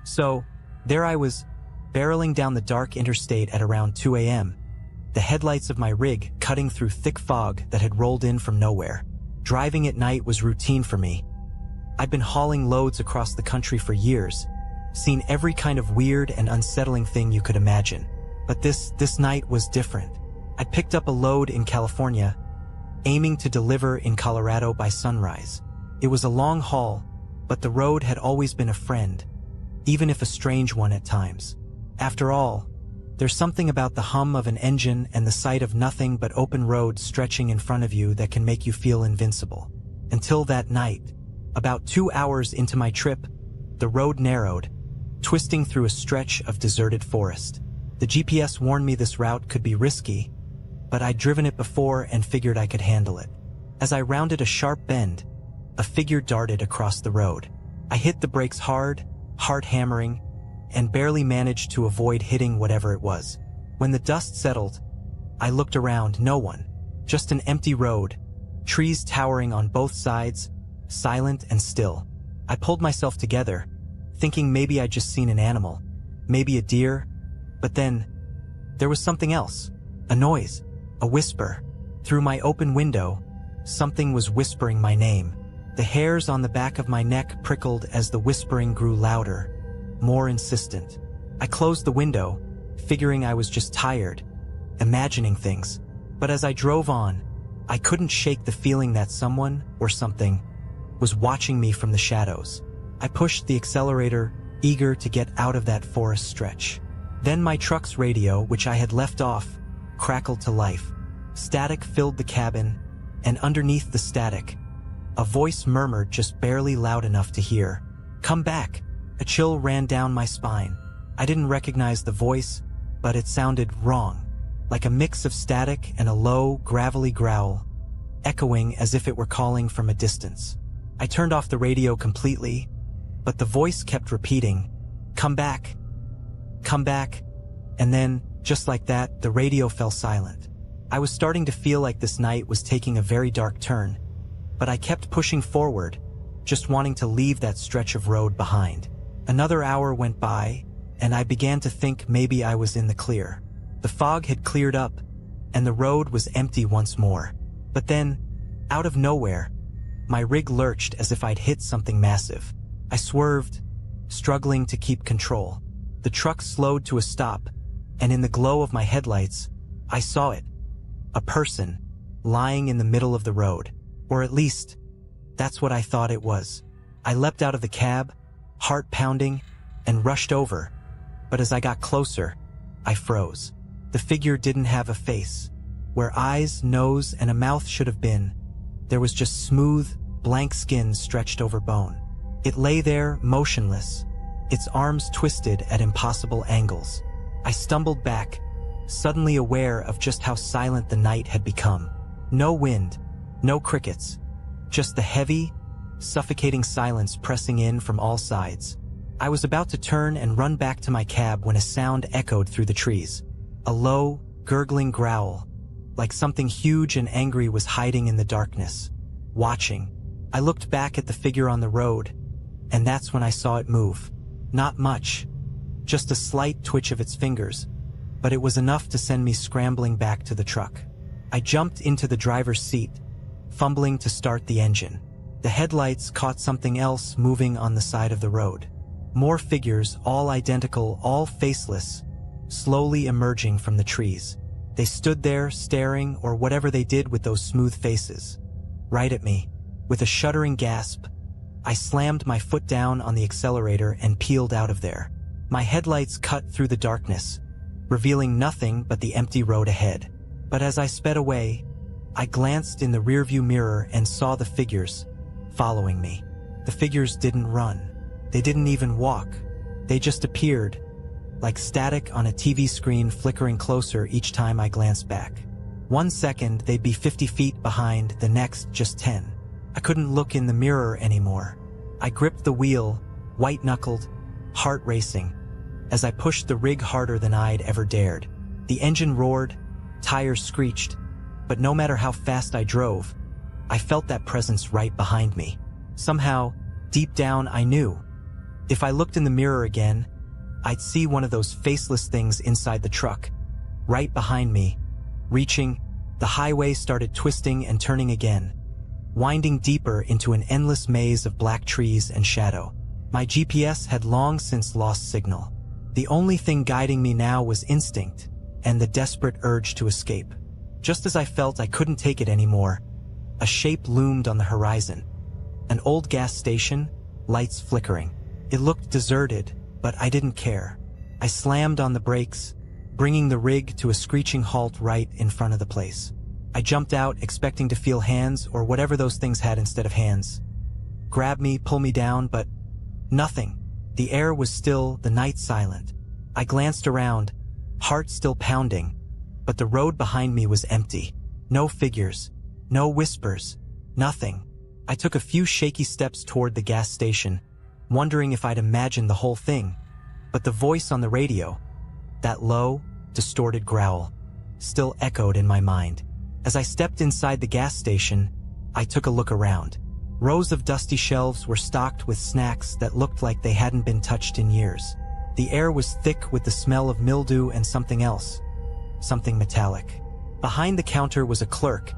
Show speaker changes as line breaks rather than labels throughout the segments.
So, there I was, barreling down the dark interstate at around 2 a.m., the headlights of my rig cutting through thick fog that had rolled in from nowhere. Driving at night was routine for me. I'd been hauling loads across the country for years, seen every kind of weird and unsettling thing you could imagine. But this night was different. I'd picked up a load in California, aiming to deliver in Colorado by sunrise. It was a long haul, but the road had always been a friend, even if a strange one at times. After all, there's something about the hum of an engine and the sight of nothing but open road stretching in front of you that can make you feel invincible. Until that night, about 2 hours into my trip, the road narrowed, twisting through a stretch of deserted forest. The GPS warned me this route could be risky, but I'd driven it before and figured I could handle it. As I rounded a sharp bend, a figure darted across the road. I hit the brakes hard, heart hammering, and barely managed to avoid hitting whatever it was. When the dust settled, I looked around. No one. Just an empty road, trees towering on both sides, silent and still. I pulled myself together, thinking maybe I'd just seen an animal, maybe a deer, but then there was something else. A noise, a whisper. Through my open window, something was whispering my name. The hairs on the back of my neck prickled as the whispering grew louder, more insistent. I closed the window, figuring I was just tired, imagining things. But as I drove on, I couldn't shake the feeling that someone, or something, was watching me from the shadows. I pushed the accelerator, eager to get out of that forest stretch. Then my truck's radio, which I had left off, crackled to life. Static filled the cabin, and underneath the static, a voice murmured just barely loud enough to hear. "Come back." A chill ran down my spine. I didn't recognize the voice, but it sounded wrong, like a mix of static and a low, gravelly growl, echoing as if it were calling from a distance. I turned off the radio completely, but the voice kept repeating, "Come back, come back," and then, just like that, the radio fell silent. I was starting to feel like this night was taking a very dark turn, but I kept pushing forward, just wanting to leave that stretch of road behind. Another hour went by, and I began to think maybe I was in the clear. The fog had cleared up, and the road was empty once more. But then, out of nowhere, my rig lurched as if I'd hit something massive. I swerved, struggling to keep control. The truck slowed to a stop, and in the glow of my headlights, I saw it. A person, lying in the middle of the road. Or at least, that's what I thought it was. I leapt out of the cab, heart pounding, and rushed over. But as I got closer, I froze. The figure didn't have a face. Where eyes, nose, and a mouth should have been, there was just smooth, blank skin stretched over bone. It lay there, motionless, its arms twisted at impossible angles. I stumbled back, suddenly aware of just how silent the night had become. No wind, no crickets, just the heavy, suffocating silence pressing in from all sides. I was about to turn and run back to my cab when a sound echoed through the trees. A low, gurgling growl, like something huge and angry was hiding in the darkness, watching. I looked back at the figure on the road, and that's when I saw it move. Not much, just a slight twitch of its fingers, but it was enough to send me scrambling back to the truck. I jumped into the driver's seat, fumbling to start the engine. The headlights caught something else moving on the side of the road. More figures, all identical, all faceless, slowly emerging from the trees. They stood there, staring, or whatever they did with those smooth faces, right at me. With a shuddering gasp, I slammed my foot down on the accelerator and peeled out of there. My headlights cut through the darkness, revealing nothing but the empty road ahead. But as I sped away, I glanced in the rearview mirror and saw the figures following me. The figures didn't run. They didn't even walk. They just appeared, like static on a TV screen flickering closer each time I glanced back. 1 second, they'd be 50 feet behind, the next just 10. I couldn't look in the mirror anymore. I gripped the wheel, white-knuckled, heart racing, as I pushed the rig harder than I'd ever dared. The engine roared, tires screeched, but no matter how fast I drove, I felt that presence right behind me. Somehow, deep down, I knew If I looked in the mirror again, I'd see one of those faceless things inside the truck, right behind me. Reaching, the highway started twisting and turning again, winding deeper into an endless maze of black trees and shadow. My GPS had long since lost signal. The only thing guiding me now was instinct and the desperate urge to escape. Just as I felt I couldn't take it anymore, a shape loomed on the horizon. An old gas station, lights flickering. It looked deserted, but I didn't care. I slammed on the brakes, bringing the rig to a screeching halt right in front of the place. I jumped out, expecting to feel hands or whatever those things had instead of hands. Grab me, pull me down, but nothing. The air was still, the night silent. I glanced around, heart still pounding, but the road behind me was empty. No figures, no whispers, nothing. I took a few shaky steps toward the gas station, wondering if I'd imagined the whole thing. But the voice on the radio, that low, distorted growl, still echoed in my mind. As I stepped inside the gas station, I took a look around. Rows of dusty shelves were stocked with snacks that looked like they hadn't been touched in years. The air was thick with the smell of mildew and something else, something metallic. Behind the counter was a clerk,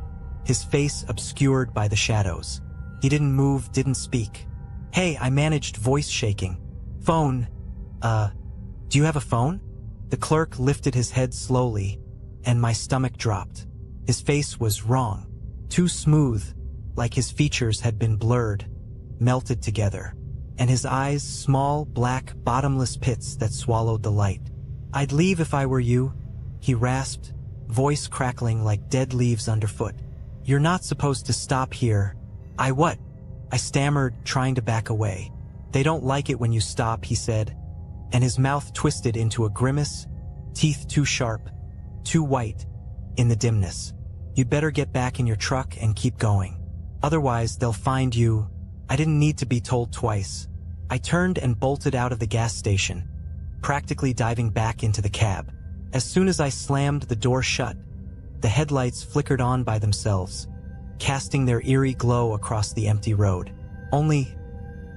his face obscured by the shadows. He didn't move, didn't speak. "Hey," I managed, voice shaking. "Phone. Do you have a phone?" The clerk lifted his head slowly, and my stomach dropped. His face was wrong. Too smooth, like his features had been blurred, melted together. And his eyes, small, black, bottomless pits that swallowed the light. "I'd leave if I were you," he rasped, voice crackling like dead leaves underfoot. "You're not supposed to stop here." What?" I stammered, trying to back away. "They don't like it when you stop," he said, and his mouth twisted into a grimace, teeth too sharp, too white, in the dimness. "You'd better get back in your truck and keep going. Otherwise, they'll find you." I didn't need to be told twice. I turned and bolted out of the gas station, practically diving back into the cab. As soon as I slammed the door shut, the headlights flickered on by themselves, casting their eerie glow across the empty road. Only,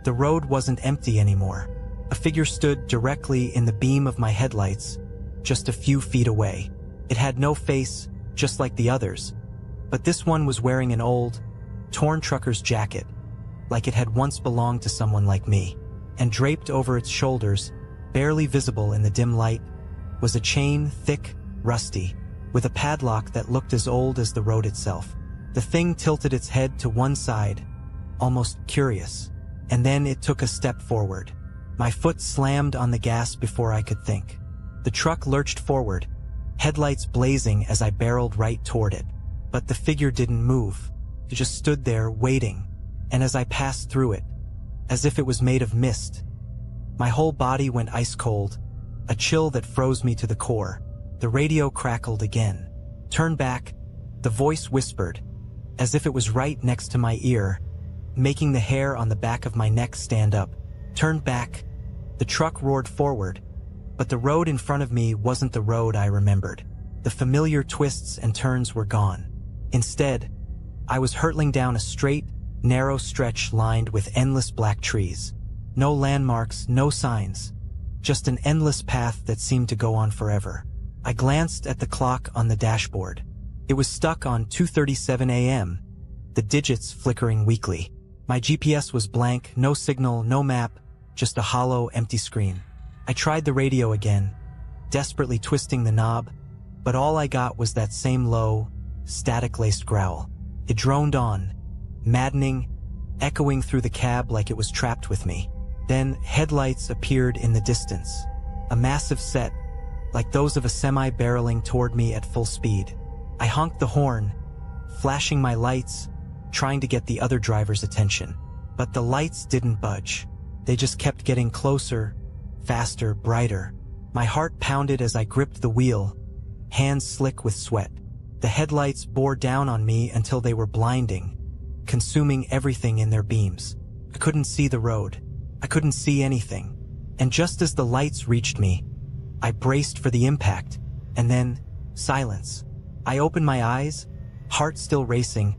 the road wasn't empty anymore. A figure stood directly in the beam of my headlights, just a few feet away. It had no face, just like the others, but this one was wearing an old, torn trucker's jacket, like it had once belonged to someone like me. And draped over its shoulders, barely visible in the dim light, was a chain, thick, rusty, with a padlock that looked as old as the road itself. The thing tilted its head to one side, almost curious, and then it took a step forward. My foot slammed on the gas before I could think. The truck lurched forward, headlights blazing as I barreled right toward it. But the figure didn't move. It just stood there, waiting, and as I passed through it, as if it was made of mist, my whole body went ice cold, a chill that froze me to the core. The radio crackled again. "Turn back," the voice whispered, as if it was right next to my ear, making the hair on the back of my neck stand up. "Turn back." The truck roared forward, but the road in front of me wasn't the road I remembered. The familiar twists and turns were gone. Instead, I was hurtling down a straight, narrow stretch lined with endless black trees. No landmarks, no signs, just an endless path that seemed to go on forever. I glanced at the clock on the dashboard. It was stuck on 2:37 a.m., the digits flickering weakly. My GPS was blank, no signal, no map, just a hollow, empty screen. I tried the radio again, desperately twisting the knob, but all I got was that same low, static-laced growl. It droned on, maddening, echoing through the cab like it was trapped with me. Then headlights appeared in the distance, a massive set, like those of a semi barreling toward me at full speed. I honked the horn, flashing my lights, trying to get the other driver's attention. But the lights didn't budge. They just kept getting closer, faster, brighter. My heart pounded as I gripped the wheel, hands slick with sweat. The headlights bore down on me until they were blinding, consuming everything in their beams. I couldn't see the road. I couldn't see anything. And just as the lights reached me, I braced for the impact, and then silence. I opened my eyes, heart still racing,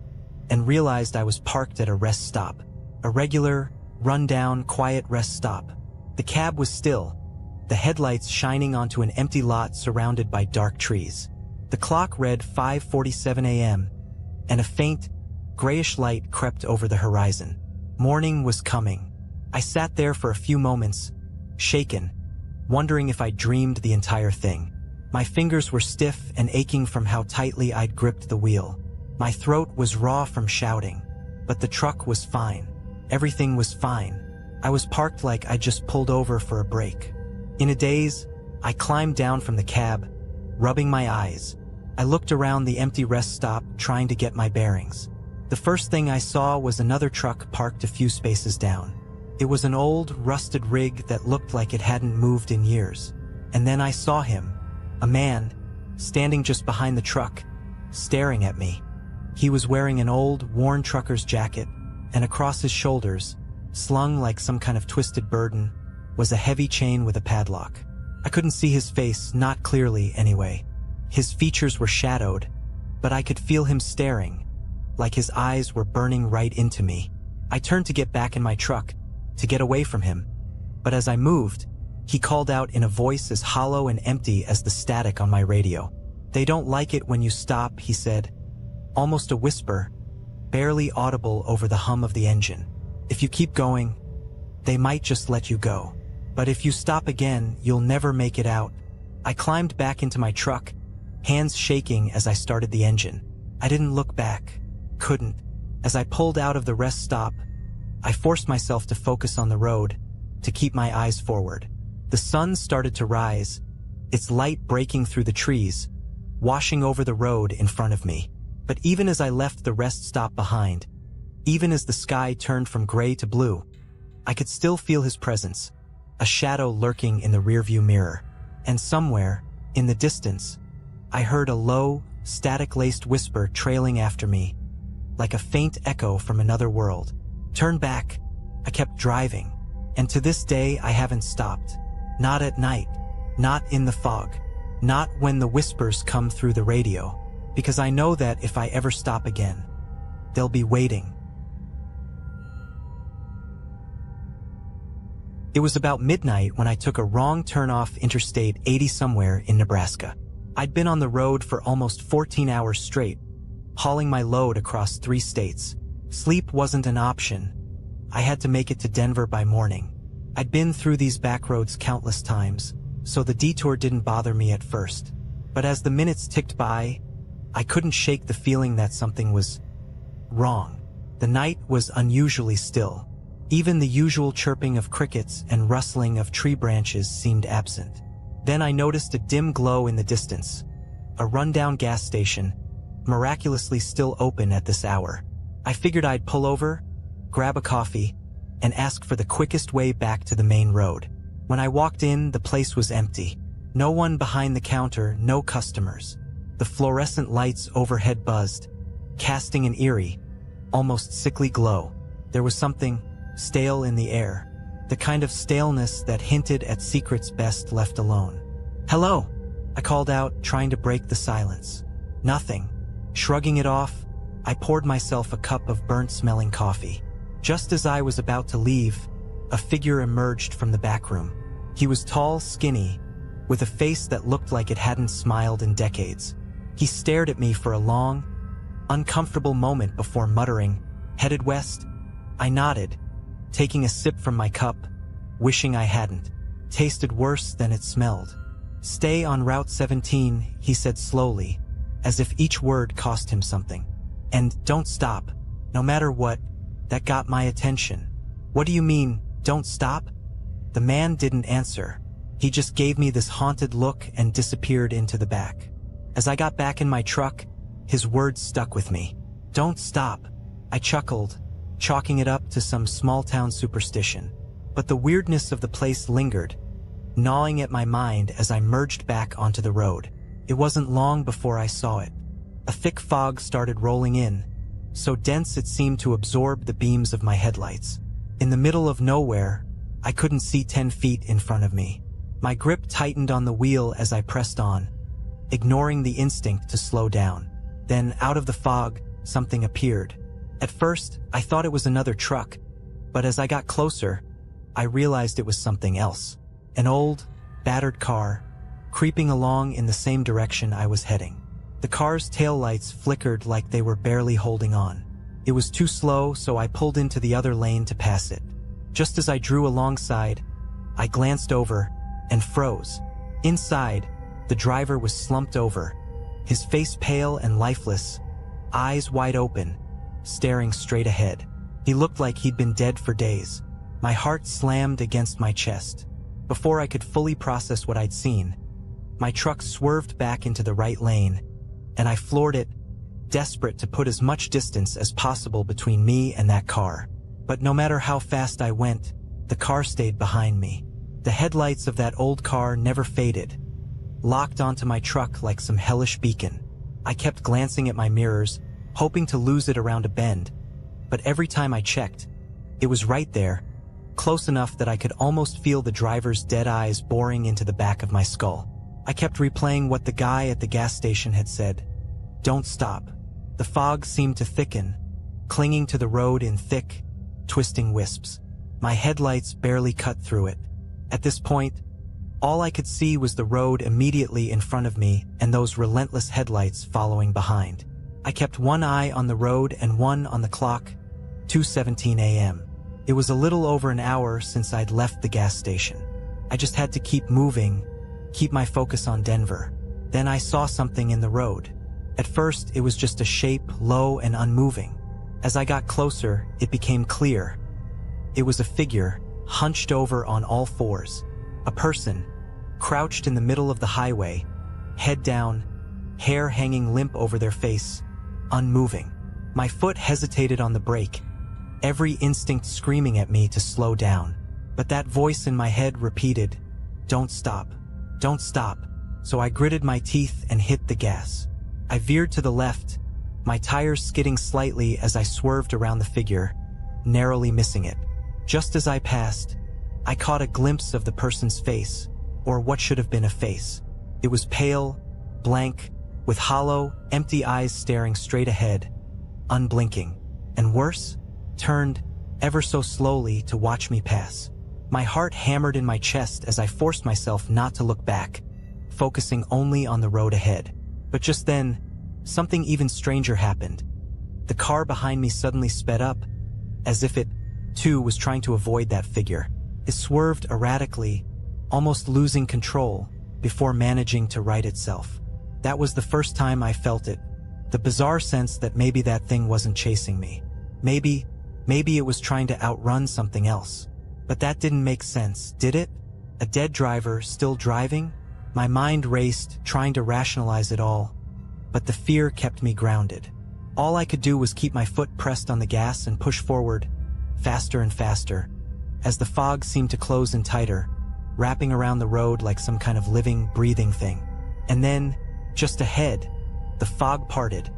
and realized I was parked at a rest stop. A regular, run-down, quiet rest stop. The cab was still, the headlights shining onto an empty lot surrounded by dark trees. The clock read 5:47 a.m., and a faint, grayish light crept over the horizon. Morning was coming. I sat there for a few moments, shaken, wondering if I'd dreamed the entire thing. My fingers were stiff and aching from how tightly I'd gripped the wheel. My throat was raw from shouting, but the truck was fine. Everything was fine. I was parked like I'd just pulled over for a break. In a daze, I climbed down from the cab, rubbing my eyes. I looked around the empty rest stop, trying to get my bearings. The first thing I saw was another truck parked a few spaces down. It was an old, rusted rig that looked like it hadn't moved in years. And then I saw him, a man, standing just behind the truck, staring at me. He was wearing an old, worn trucker's jacket, and across his shoulders, slung like some kind of twisted burden, was a heavy chain with a padlock. I couldn't see his face, not clearly anyway. His features were shadowed, but I could feel him staring, like his eyes were burning right into me. I turned to get back in my truck, to get away from him, but as I moved, he called out in a voice as hollow and empty as the static on my radio. "They don't like it when you stop," he said, almost a whisper, barely audible over the hum of the engine. "If you keep going, they might just let you go. But if you stop again, you'll never make it out." I climbed back into my truck, hands shaking as I started the engine. I didn't look back. Couldn't. As I pulled out of the rest stop, I forced myself to focus on the road, to keep my eyes forward. The sun started to rise, its light breaking through the trees, washing over the road in front of me. But even as I left the rest stop behind, even as the sky turned from gray to blue, I could still feel his presence, a shadow lurking in the rearview mirror. And somewhere, in the distance, I heard a low, static-laced whisper trailing after me, like a faint echo from another world. "Turn back." I kept driving, and to this day I haven't stopped. Not at night, not in the fog, not when the whispers come through the radio, because I know that if I ever stop again, they'll be waiting. It was about midnight when I took a wrong turn off Interstate 80 somewhere in Nebraska. I'd been on the road for almost 14 hours straight, hauling my load across 3 states. Sleep wasn't an option. I had to make it to Denver by morning. I'd been through these back roads countless times, so the detour didn't bother me at first. But as the minutes ticked by, I couldn't shake the feeling that something was wrong. The night was unusually still. Even the usual chirping of crickets and rustling of tree branches seemed absent. Then I noticed a dim glow in the distance. A rundown gas station, miraculously still open at this hour. I figured I'd pull over, grab a coffee, and ask for the quickest way back to the main road. When I walked in, the place was empty. No one behind the counter, no customers. The fluorescent lights overhead buzzed, casting an eerie, almost sickly glow. There was something stale in the air, the kind of staleness that hinted at secrets best left alone. "Hello," I called out, trying to break the silence. Nothing. Shrugging it off, I poured myself a cup of burnt-smelling coffee. Just as I was about to leave, a figure emerged from the back room. He was tall, skinny, with a face that looked like it hadn't smiled in decades. He stared at me for a long, uncomfortable moment before muttering, "Headed west?" I nodded, taking a sip from my cup, wishing I hadn't. Tasted worse than it smelled. "Stay on Route 17, he said slowly, as if each word cost him something. "And don't stop, no matter what." That got my attention. "What do you mean, don't stop?" The man didn't answer. He just gave me this haunted look and disappeared into the back. As I got back in my truck, his words stuck with me. "Don't stop." I chuckled, chalking it up to some small-town superstition. But the weirdness of the place lingered, gnawing at my mind as I merged back onto the road. It wasn't long before I saw it. A thick fog started rolling in, so dense it seemed to absorb the beams of my headlights. In the middle of nowhere, I couldn't see 10 feet in front of me. My grip tightened on the wheel as I pressed on, ignoring the instinct to slow down. Then, out of the fog, something appeared. At first, I thought it was another truck, but as I got closer, I realized it was something else. An old, battered car, creeping along in the same direction I was heading. The car's taillights flickered like they were barely holding on. It was too slow, so I pulled into the other lane to pass it. Just as I drew alongside, I glanced over and froze. Inside, the driver was slumped over, his face pale and lifeless, eyes wide open, staring straight ahead. He looked like he'd been dead for days. My heart slammed against my chest. Before I could fully process what I'd seen, my truck swerved back into the right lane, and I floored it, desperate to put as much distance as possible between me and that car. But no matter how fast I went, the car stayed behind me. The headlights of that old car never faded, locked onto my truck like some hellish beacon. I kept glancing at my mirrors, hoping to lose it around a bend, but every time I checked, it was right there, close enough that I could almost feel the driver's dead eyes boring into the back of my skull. I kept replaying what the guy at the gas station had said. Don't stop. The fog seemed to thicken, clinging to the road in thick, twisting wisps. My headlights barely cut through it. At this point, all I could see was the road immediately in front of me and those relentless headlights following behind. I kept one eye on the road and one on the clock, 2:17 a.m. It was a little over an hour since I'd left the gas station. I just had to keep moving, keep my focus on Denver. Then I saw something in the road. At first, it was just a shape, low and unmoving. As I got closer, it became clear. It was a figure, hunched over on all fours. A person, crouched in the middle of the highway, head down, hair hanging limp over their face, unmoving. My foot hesitated on the brake, every instinct screaming at me to slow down. But that voice in my head repeated, "Don't stop, don't stop." So I gritted my teeth and hit the gas. I veered to the left, my tires skidding slightly as I swerved around the figure, narrowly missing it. Just as I passed, I caught a glimpse of the person's face, or what should have been a face. It was pale, blank, with hollow, empty eyes staring straight ahead, unblinking, and worse, turned, ever so slowly, to watch me pass. My heart hammered in my chest as I forced myself not to look back, focusing only on the road ahead. But just then, something even stranger happened. The car behind me suddenly sped up, as if it, too, was trying to avoid that figure. It swerved erratically, almost losing control, before managing to right itself. That was the first time I felt it, the bizarre sense that maybe that thing wasn't chasing me. Maybe it was trying to outrun something else. But that didn't make sense, did it? A dead driver still driving? My mind raced, trying to rationalize it all, but the fear kept me grounded. All I could do was keep my foot pressed on the gas and push forward, faster and faster, as the fog seemed to close in tighter, wrapping around the road like some kind of living, breathing thing. And then, just ahead, the fog parted,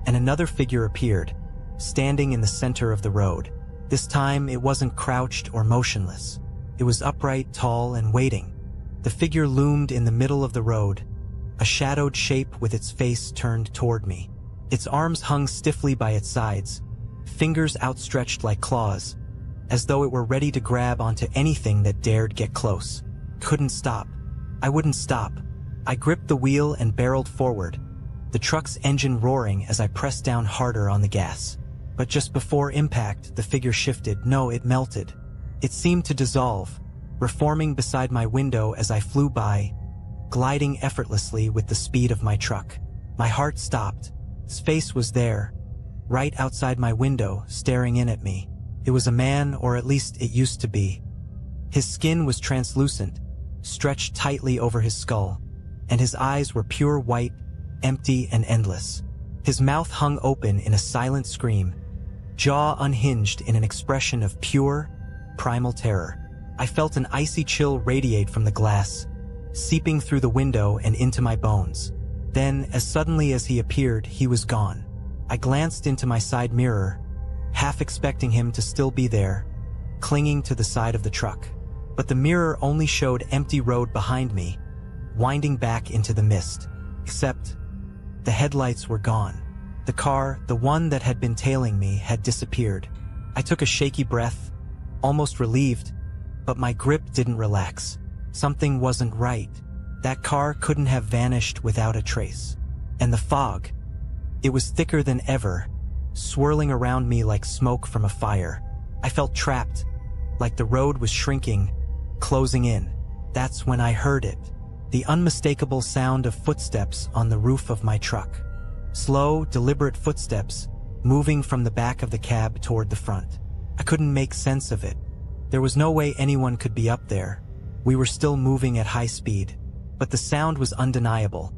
and another figure appeared, standing in the center of the road. This time, it wasn't crouched or motionless. It was upright, tall, and waiting. The figure loomed in the middle of the road, a shadowed shape with its face turned toward me. Its arms hung stiffly by its sides, fingers outstretched like claws, as though it were ready to grab onto anything that dared get close. Couldn't stop. I wouldn't stop. I gripped the wheel and barreled forward, the truck's engine roaring as I pressed down harder on the gas. But just before impact, the figure shifted. No, it melted. It seemed to dissolve, reforming beside my window as I flew by, gliding effortlessly with the speed of my truck. My heart stopped. His face was there, right outside my window, staring in at me. It was a man, or at least it used to be. His skin was translucent, stretched tightly over his skull, and his eyes were pure white, empty and endless. His mouth hung open in a silent scream, jaw unhinged in an expression of pure, primal terror. I felt an icy chill radiate from the glass, seeping through the window and into my bones. Then, as suddenly as he appeared, he was gone. I glanced into my side mirror, half expecting him to still be there, clinging to the side of the truck. But the mirror only showed empty road behind me, winding back into the mist. Except, the headlights were gone. The car, the one that had been tailing me, had disappeared. I took a shaky breath, almost relieved, But my grip didn't relax. Something wasn't right. That car couldn't have vanished without a trace. And the fog, it was thicker than ever, swirling around me like smoke from a fire. I felt trapped, like the road was shrinking, closing in. That's when I heard it. The unmistakable sound of footsteps on the roof of my truck. Slow, deliberate footsteps, moving from the back of the cab toward the front. I couldn't make sense of it. There was no way anyone could be up there. We were still moving at high speed. But the sound was undeniable.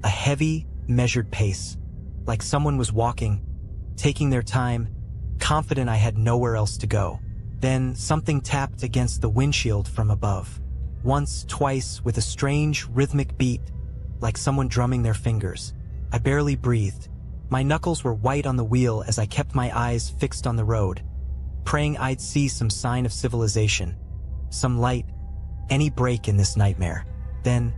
A heavy, measured pace. Like someone was walking, taking their time, confident I had nowhere else to go. Then something tapped against the windshield from above. Once, twice, with a strange, rhythmic beat, like someone drumming their fingers. I barely breathed. My knuckles were white on the wheel as I kept my eyes fixed on the road, praying I'd see some sign of civilization, some light, any break in this nightmare. Then,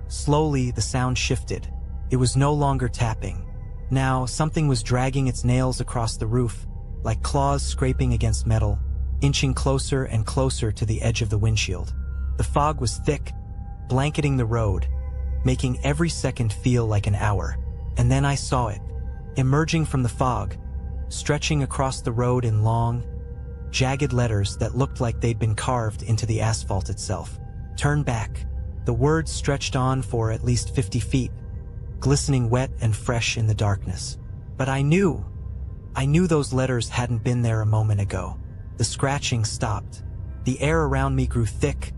slowly, the sound shifted. It was no longer tapping. Now, something was dragging its nails across the roof, like claws scraping against metal, inching closer and closer to the edge of the windshield. The fog was thick, blanketing the road, making every second feel like an hour. And then I saw it, emerging from the fog, stretching across the road in long, jagged letters that looked like they'd been carved into the asphalt itself. Turn back. The words stretched on for at least 50 feet, glistening wet and fresh in the darkness. But I knew those letters hadn't been there a moment ago. The scratching stopped. The air around me grew thick,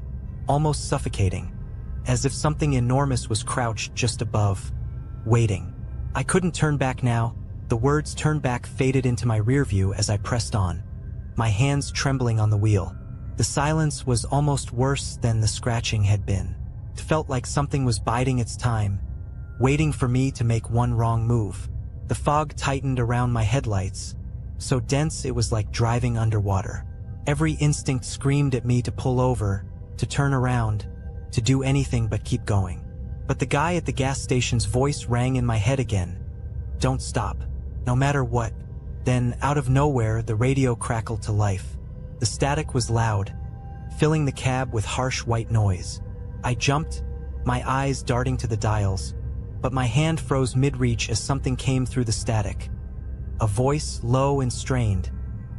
almost suffocating, as if something enormous was crouched just above, waiting. I couldn't turn back now. The words "turn back" faded into my rear view as I pressed on, my hands trembling on the wheel. The silence was almost worse than the scratching had been. It felt like something was biding its time, waiting for me to make one wrong move. The fog tightened around my headlights, so dense it was like driving underwater. Every instinct screamed at me to pull over, to turn around, to do anything but keep going. But the guy at the gas station's voice rang in my head again. Don't stop, no matter what. Then, out of nowhere, the radio crackled to life. The static was loud, filling the cab with harsh white noise. I jumped, my eyes darting to the dials, but my hand froze mid-reach as something came through the static. A voice, low and strained,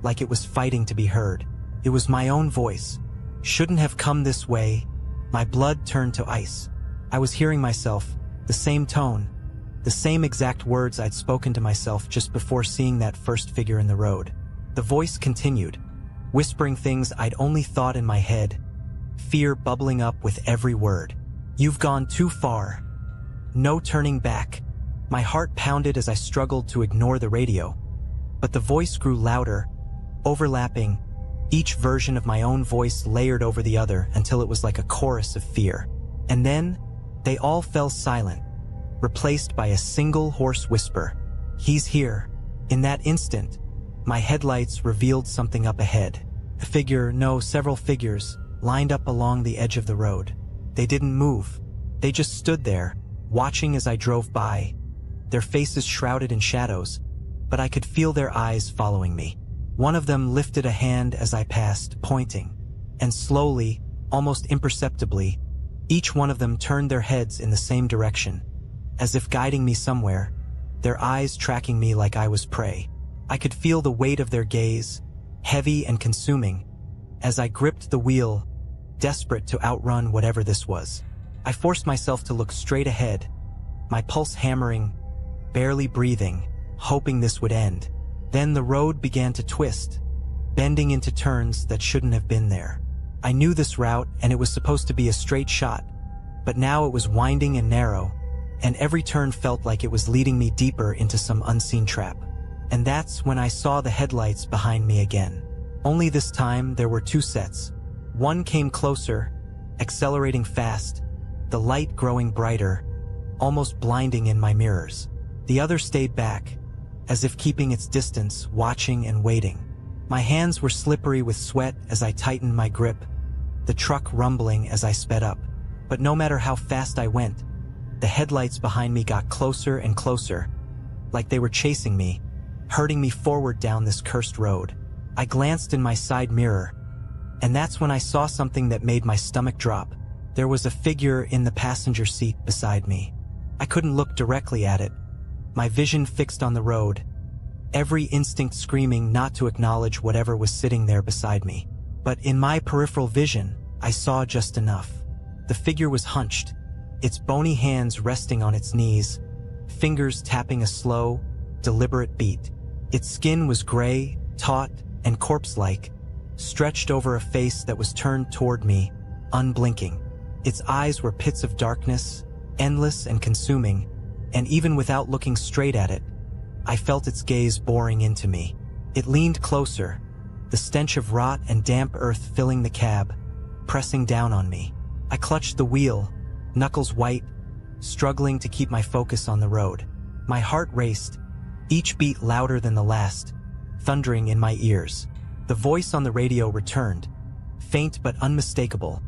like it was fighting to be heard. It was my own voice. Shouldn't have come this way. My blood turned to ice. I was hearing myself, the same tone, the same exact words I'd spoken to myself just before seeing that first figure in the road. The voice continued, whispering things I'd only thought in my head, fear bubbling up with every word. You've gone too far. No turning back. My heart pounded as I struggled to ignore the radio, but the voice grew louder, overlapping, each version of my own voice layered over the other until it was like a chorus of fear. And then, they all fell silent, replaced by a single hoarse whisper. He's here. In that instant, my headlights revealed something up ahead. A figure, no, several figures, lined up along the edge of the road. They didn't move. They just stood there, watching as I drove by, their faces shrouded in shadows, but I could feel their eyes following me. One of them lifted a hand as I passed, pointing, and slowly, almost imperceptibly, each one of them turned their heads in the same direction, as if guiding me somewhere, their eyes tracking me like I was prey. I could feel the weight of their gaze, heavy and consuming, as I gripped the wheel, desperate to outrun whatever this was. I forced myself to look straight ahead, my pulse hammering, barely breathing, hoping this would end. Then the road began to twist, bending into turns that shouldn't have been there. I knew this route and it was supposed to be a straight shot, but now it was winding and narrow, and every turn felt like it was leading me deeper into some unseen trap. And that's when I saw the headlights behind me again. Only this time there were two sets. One came closer, accelerating fast, the light growing brighter, almost blinding in my mirrors. The other stayed back, as if keeping its distance, watching and waiting. My hands were slippery with sweat as I tightened my grip, the truck rumbling as I sped up. But no matter how fast I went, the headlights behind me got closer and closer, like they were chasing me, herding me forward down this cursed road. I glanced in my side mirror, And that's when I saw something that made my stomach drop. There was a figure in the passenger seat beside me. I couldn't look directly at it, my vision fixed on the road, every instinct screaming not to acknowledge whatever was sitting there beside me. But in my peripheral vision, I saw just enough. The figure was hunched, its bony hands resting on its knees, fingers tapping a slow, deliberate beat. Its skin was gray, taut, and corpse-like, stretched over a face that was turned toward me, unblinking. Its eyes were pits of darkness, endless and consuming, and even without looking straight at it, I felt its gaze boring into me. It leaned closer, the stench of rot and damp earth filling the cab, pressing down on me. I clutched the wheel, knuckles white, struggling to keep my focus on the road. My heart raced, each beat louder than the last, thundering in my ears. The voice on the radio returned, faint but unmistakable,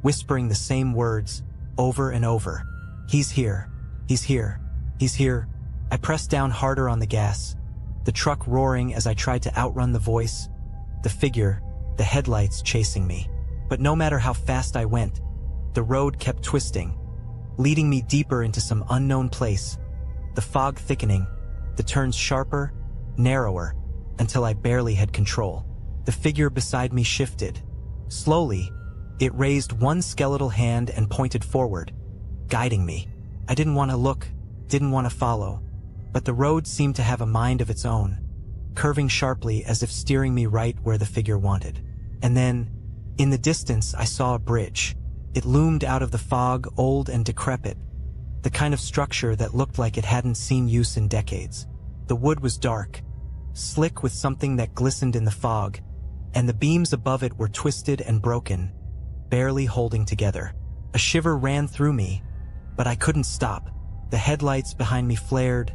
whispering the same words over and over. "He's here. He's here. He's here." I pressed down harder on the gas, the truck roaring as I tried to outrun the voice, the figure, the headlights chasing me. But no matter how fast I went, the road kept twisting, leading me deeper into some unknown place, the fog thickening, the turns sharper, narrower, until I barely had control. The figure beside me shifted. Slowly, it raised one skeletal hand and pointed forward, guiding me. I didn't want to look, didn't want to follow, but the road seemed to have a mind of its own, curving sharply as if steering me right where the figure wanted. And then, in the distance, I saw a bridge. It loomed out of the fog, old and decrepit, the kind of structure that looked like it hadn't seen use in decades. The wood was dark, slick with something that glistened in the fog, and the beams above it were twisted and broken, barely holding together. A shiver ran through me, but I couldn't stop. The headlights behind me flared,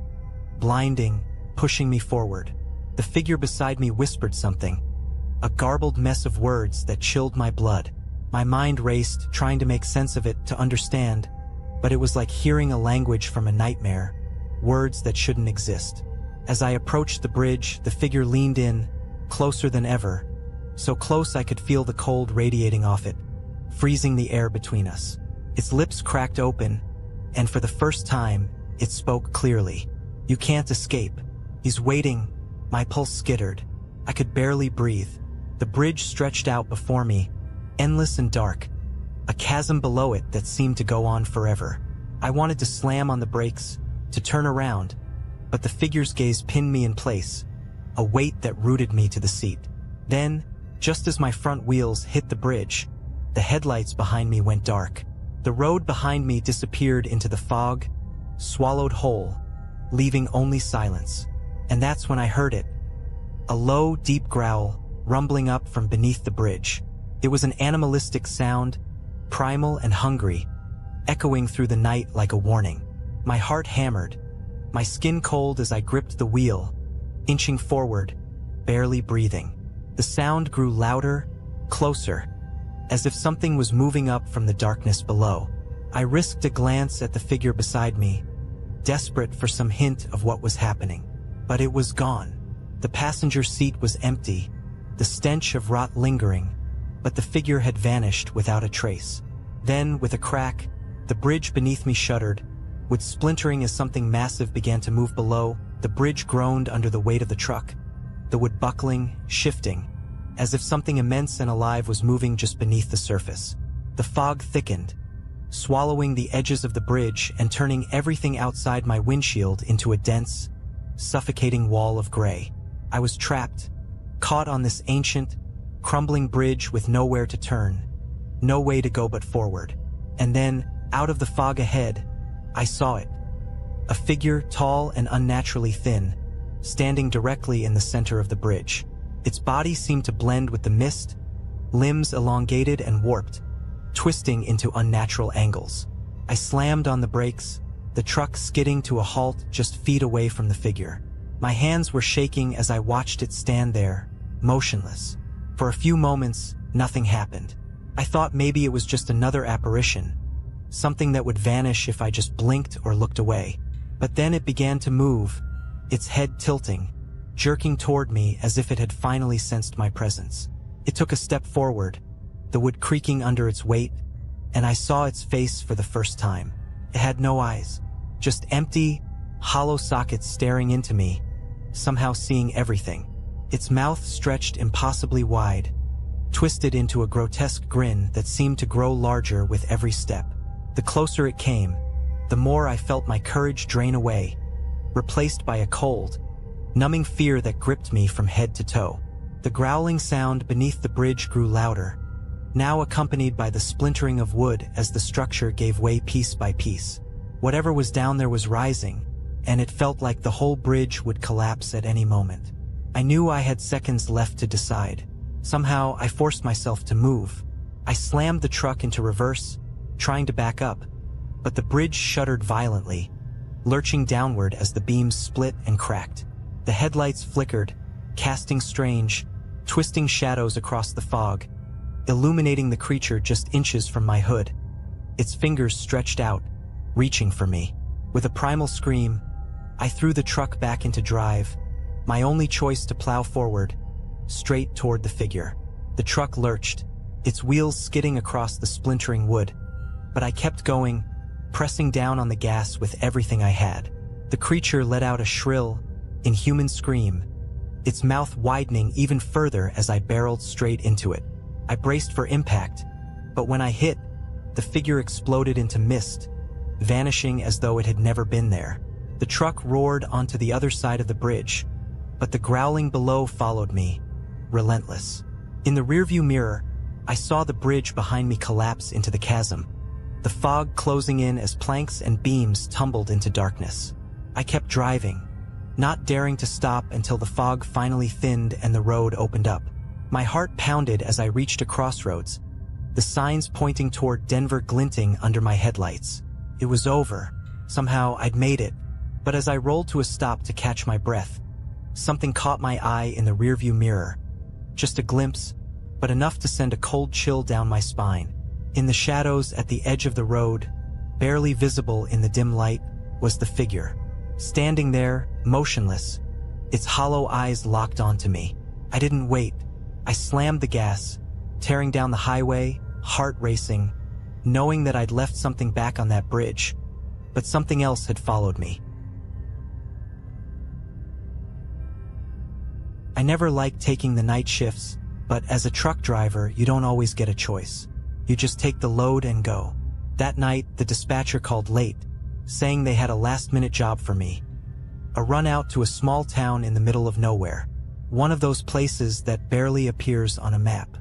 blinding, pushing me forward. The figure beside me whispered something, a garbled mess of words that chilled my blood. My mind raced, trying to make sense of it, to understand, but it was like hearing a language from a nightmare, words that shouldn't exist. As I approached the bridge, the figure leaned in, closer than ever, so close I could feel the cold radiating off it, freezing the air between us. Its lips cracked open, and for the first time, it spoke clearly. "You can't escape. He's waiting." My pulse skittered. I could barely breathe. The bridge stretched out before me, endless and dark, a chasm below it that seemed to go on forever. I wanted to slam on the brakes, to turn around, but the figure's gaze pinned me in place, a weight that rooted me to the seat. Then, just as my front wheels hit the bridge, the headlights behind me went dark. The road behind me disappeared into the fog, swallowed whole, leaving only silence. And that's when I heard it. A low, deep growl, rumbling up from beneath the bridge. It was an animalistic sound, primal and hungry, echoing through the night like a warning. My heart hammered, my skin cold as I gripped the wheel, inching forward, barely breathing. The sound grew louder, closer, as if something was moving up from the darkness below. I risked a glance at the figure beside me, desperate for some hint of what was happening. But it was gone. The passenger seat was empty, the stench of rot lingering, but the figure had vanished without a trace. Then, with a crack, the bridge beneath me shuddered, with splintering as something massive began to move below. The bridge groaned under the weight of the truck, the wood buckling, shifting, as if something immense and alive was moving just beneath the surface. The fog thickened, swallowing the edges of the bridge and turning everything outside my windshield into a dense, suffocating wall of gray. I was trapped, caught on this ancient, crumbling bridge with nowhere to turn, no way to go but forward. And then, out of the fog ahead, I saw it. A figure tall and unnaturally thin, standing directly in the center of the bridge. Its body seemed to blend with the mist, limbs elongated and warped, twisting into unnatural angles. I slammed on the brakes, the truck skidding to a halt just feet away from the figure. My hands were shaking as I watched it stand there, motionless. For a few moments, nothing happened. I thought maybe it was just another apparition, something that would vanish if I just blinked or looked away. But then it began to move, its head tilting, jerking toward me as if it had finally sensed my presence. It took a step forward, the wood creaking under its weight, and I saw its face for the first time. It had no eyes, just empty, hollow sockets staring into me, somehow seeing everything. Its mouth stretched impossibly wide, twisted into a grotesque grin that seemed to grow larger with every step. The closer it came, the more I felt my courage drain away, replaced by a cold, numbing fear that gripped me from head to toe. The growling sound beneath the bridge grew louder, now accompanied by the splintering of wood as the structure gave way piece by piece. Whatever was down there was rising, and it felt like the whole bridge would collapse at any moment. I knew I had seconds left to decide. Somehow, I forced myself to move. I slammed the truck into reverse, trying to back up, but the bridge shuddered violently, lurching downward as the beams split and cracked. The headlights flickered, casting strange, twisting shadows across the fog, illuminating the creature just inches from my hood. Its fingers stretched out, reaching for me. With a primal scream, I threw the truck back into drive, my only choice to plow forward, straight toward the figure. The truck lurched, its wheels skidding across the splintering wood, but I kept going, pressing down on the gas with everything I had. The creature let out a shrill, inhuman scream, its mouth widening even further as I barreled straight into it. I braced for impact, but when I hit, the figure exploded into mist, vanishing as though it had never been there. The truck roared onto the other side of the bridge, but the growling below followed me, relentless. In the rearview mirror, I saw the bridge behind me collapse into the chasm, the fog closing in as planks and beams tumbled into darkness. I kept driving, not daring to stop until the fog finally thinned and the road opened up. My heart pounded as I reached a crossroads, the signs pointing toward Denver glinting under my headlights. It was over. Somehow I'd made it. But as I rolled to a stop to catch my breath, something caught my eye in the rearview mirror. Just a glimpse, but enough to send a cold chill down my spine. In the shadows at the edge of the road, barely visible in the dim light, was the figure. Standing there, motionless, its hollow eyes locked onto me. I didn't wait. I slammed the gas, tearing down the highway, heart racing, knowing that I'd left something back on that bridge, but something else had followed me. I never liked taking the night shifts, but as a truck driver, you don't always get a choice. You just take the load and go. That night, the dispatcher called late, saying they had a last-minute job for me. A run out to a small town in the middle of nowhere. One of those places that barely appears on a map.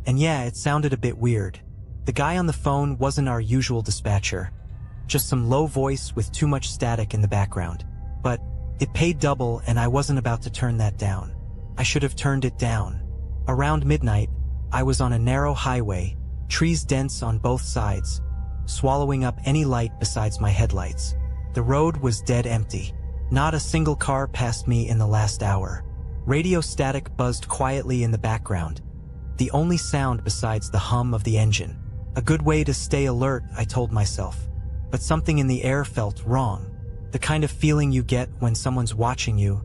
And yeah, it sounded a bit weird. The guy on the phone wasn't our usual dispatcher, just some low voice with too much static in the background. But it paid double and I wasn't about to turn that down. I should have turned it down. Around midnight, I was on a narrow highway, trees dense on both sides, swallowing up any light besides my headlights. The road was dead empty. Not a single car passed me in the last hour. Radio static buzzed quietly in the background, the only sound besides the hum of the engine. A good way to stay alert, I told myself. But something in the air felt wrong. The kind of feeling you get when someone's watching you,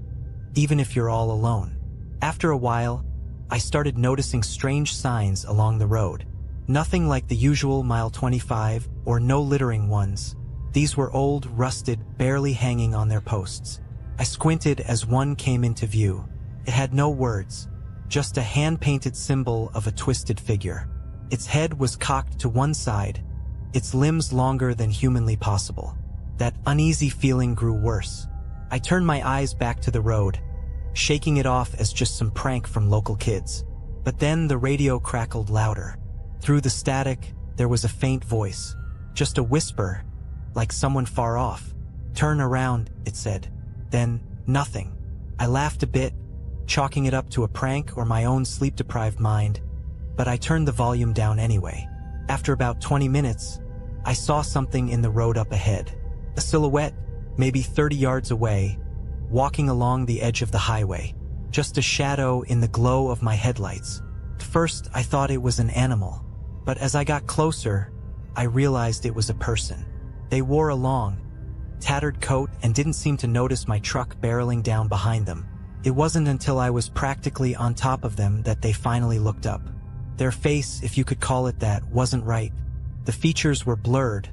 even if you're all alone. After a while, I started noticing strange signs along the road. Nothing like the usual mile 25 or no littering ones. These were old, rusted, barely hanging on their posts. I squinted as one came into view. It had no words, just a hand-painted symbol of a twisted figure. Its head was cocked to one side, its limbs longer than humanly possible. That uneasy feeling grew worse. I turned my eyes back to the road, shaking it off as just some prank from local kids. But then the radio crackled louder. Through the static, there was a faint voice, just a whisper, like someone far off. "Turn around," it said. Then, nothing. I laughed a bit, chalking it up to a prank or my own sleep-deprived mind, but I turned the volume down anyway. After about 20 minutes, I saw something in the road up ahead. A silhouette, maybe 30 yards away, walking along the edge of the highway. Just a shadow in the glow of my headlights. At first, I thought it was an animal, but as I got closer, I realized it was a person. They wore a long, tattered coat and didn't seem to notice my truck barreling down behind them. It wasn't until I was practically on top of them that they finally looked up. Their face, if you could call it that, wasn't right. The features were blurred,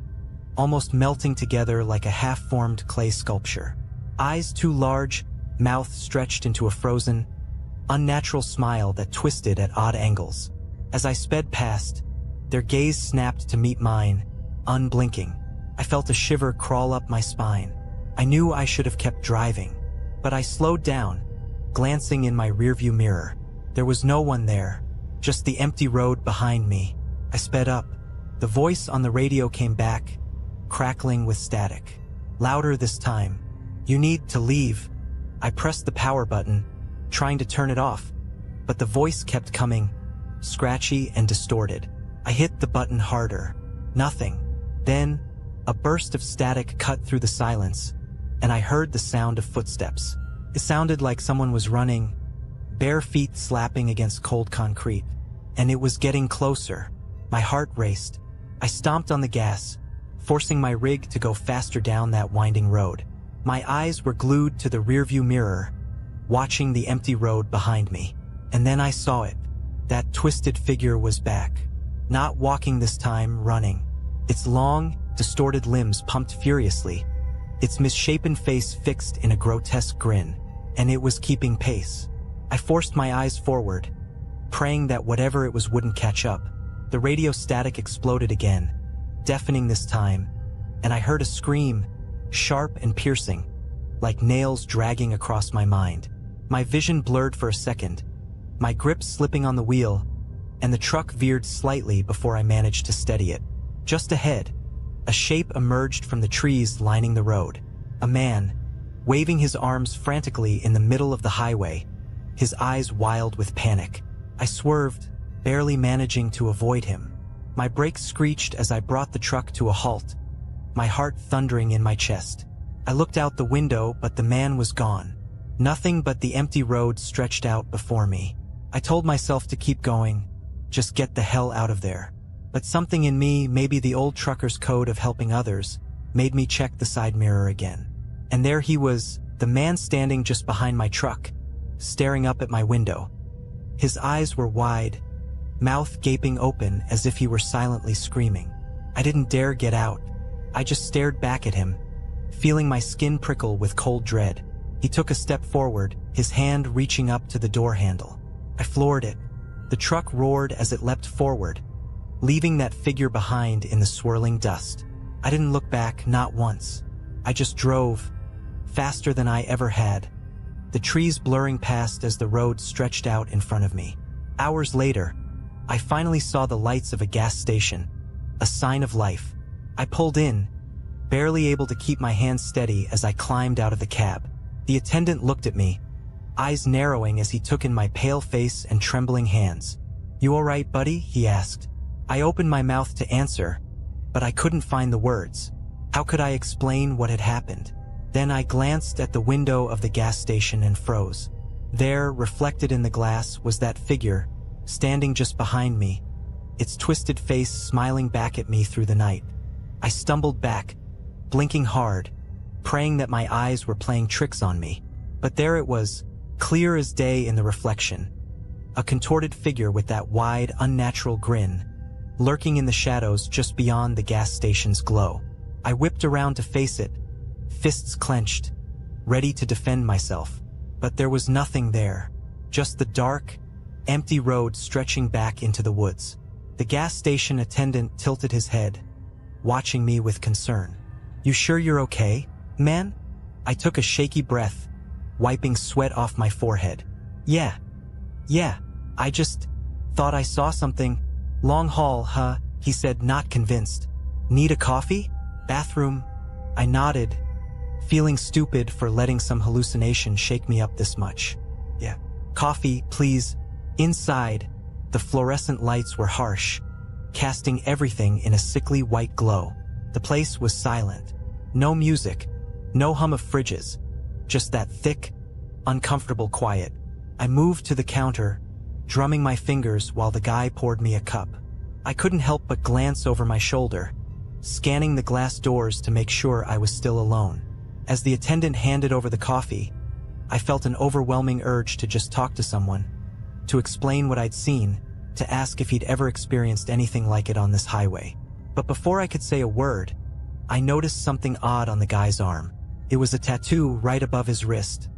almost melting together like a half-formed clay sculpture. Eyes too large, mouth stretched into a frozen, unnatural smile that twisted at odd angles. As I sped past, their gaze snapped to meet mine, unblinking. I felt a shiver crawl up my spine. I knew I should have kept driving, but I slowed down, glancing in my rearview mirror. There was no one there, just the empty road behind me. I sped up. The voice on the radio came back, crackling with static. Louder this time. "You need to leave." I pressed the power button, trying to turn it off, but the voice kept coming, scratchy and distorted. I hit the button harder. Nothing. Then, a burst of static cut through the silence, and I heard the sound of footsteps. It sounded like someone was running, bare feet slapping against cold concrete, and it was getting closer. My heart raced. I stomped on the gas, forcing my rig to go faster down that winding road. My eyes were glued to the rearview mirror, watching the empty road behind me. And then I saw it. That twisted figure was back. Not walking this time, running. Its long, distorted limbs pumped furiously, its misshapen face fixed in a grotesque grin, and it was keeping pace. I forced my eyes forward, praying that whatever it was wouldn't catch up. The radio static exploded again, deafening this time, and I heard a scream, sharp and piercing, like nails dragging across my mind. My vision blurred for a second, my grip slipping on the wheel, and the truck veered slightly before I managed to steady it. Just ahead, a shape emerged from the trees lining the road. A man, waving his arms frantically in the middle of the highway, his eyes wild with panic. I swerved, barely managing to avoid him. My brakes screeched as I brought the truck to a halt, my heart thundering in my chest. I looked out the window, but the man was gone. Nothing but the empty road stretched out before me. I told myself to keep going, just get the hell out of there. But something in me, maybe the old trucker's code of helping others, made me check the side mirror again. And there he was, the man standing just behind my truck, staring up at my window. His eyes were wide, mouth gaping open as if he were silently screaming. I didn't dare get out. I just stared back at him, feeling my skin prickle with cold dread. He took a step forward, his hand reaching up to the door handle. I floored it. The truck roared as it leapt forward, leaving that figure behind in the swirling dust. I didn't look back, not once. I just drove, faster than I ever had, the trees blurring past as the road stretched out in front of me. Hours later, I finally saw the lights of a gas station, a sign of life. I pulled in, barely able to keep my hands steady as I climbed out of the cab. The attendant looked at me, eyes narrowing as he took in my pale face and trembling hands. "You all right, buddy?" he asked. I opened my mouth to answer, but I couldn't find the words. How could I explain what had happened? Then I glanced at the window of the gas station and froze. There, reflected in the glass, was that figure, standing just behind me, its twisted face smiling back at me through the night. I stumbled back, blinking hard, praying that my eyes were playing tricks on me. But there it was, clear as day in the reflection. A contorted figure with that wide, unnatural grin, lurking in the shadows just beyond the gas station's glow. I whipped around to face it, fists clenched, ready to defend myself. But there was nothing there, just the dark, empty road stretching back into the woods. The gas station attendant tilted his head, watching me with concern. "You sure you're okay, man?" I took a shaky breath, wiping sweat off my forehead. Yeah, I just thought I saw something. Long haul, huh?" he said, not convinced. "Need a coffee? Bathroom?" I nodded, feeling stupid for letting some hallucination shake me up this much. "Yeah, coffee, please." Inside, the fluorescent lights were harsh, casting everything in a sickly white glow. The place was silent. No music, no hum of fridges, just that thick, uncomfortable quiet. I moved to the counter, drumming my fingers while the guy poured me a cup. I couldn't help but glance over my shoulder, scanning the glass doors to make sure I was still alone. As the attendant handed over the coffee, I felt an overwhelming urge to just talk to someone, to explain what I'd seen, to ask if he'd ever experienced anything like it on this highway. But before I could say a word, I noticed something odd on the guy's arm. It was a tattoo right above his wrist,